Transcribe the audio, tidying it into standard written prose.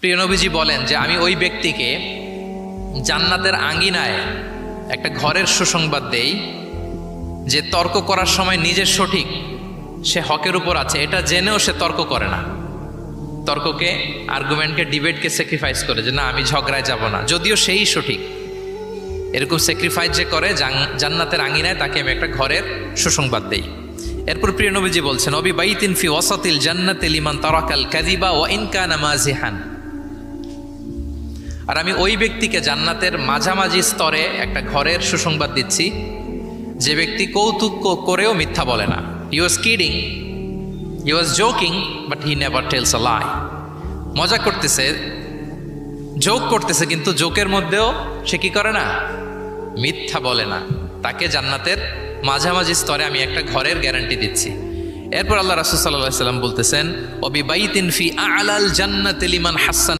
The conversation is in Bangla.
প্রিয় নবীজি বলেন যে আমি ওই ব্যক্তিকে জান্নাতের আঙ্গিনায় একটা ঘরের সুসংবাদ দেই যে তর্ক করার সময় নিজের সঠিক, সে হকের উপর আছে এটা জেনেও সে তর্ক করে না। তর্ককে, আর্গুমেন্টকে, ডিবেটকে স্যাক্রিফাইস করে যে না আমি ঝগড়ায় যাব না, যদিও সেই সঠিক। এরকম স্যাক্রিফাইস যে করে জান্নাতের আঙ্গিনায় তাকে আমি একটা ঘরের সুসংবাদ দেই। এরপর প্রিয় নবীজি বলছেন অবি বাইতিন ফি ওয়াসাতিল জান্নাতি লিমান তারাকাল কাযিবা ওয়া ইন কানা মাযিহান। আর আমি ওই ব্যক্তিকে জান্নাতের মাঝামাঝি স্তরে একটা ঘরের সুসংবাদ দিচ্ছি যে ব্যক্তি কৌতুক করেও মিথ্যা বলে না। He was kidding, he was joking, but he never tells a lie. মজা করতেছে, জোক করতেছে, কিন্তু জোকের মধ্যেও সে কি করে না, মিথ্যা বলে না। তাকে জান্নাতের মাঝামাঝি স্তরে আমি একটা ঘরের গ্যারান্টি দিচ্ছি। এরপর আল্লাহ রাসূল সাল্লাল্লাহু আলাইহি ওয়াসাল্লাম বলতেছেন অবি বাইতিন ফি আ'লাল জান্নাতি লিমান হাসান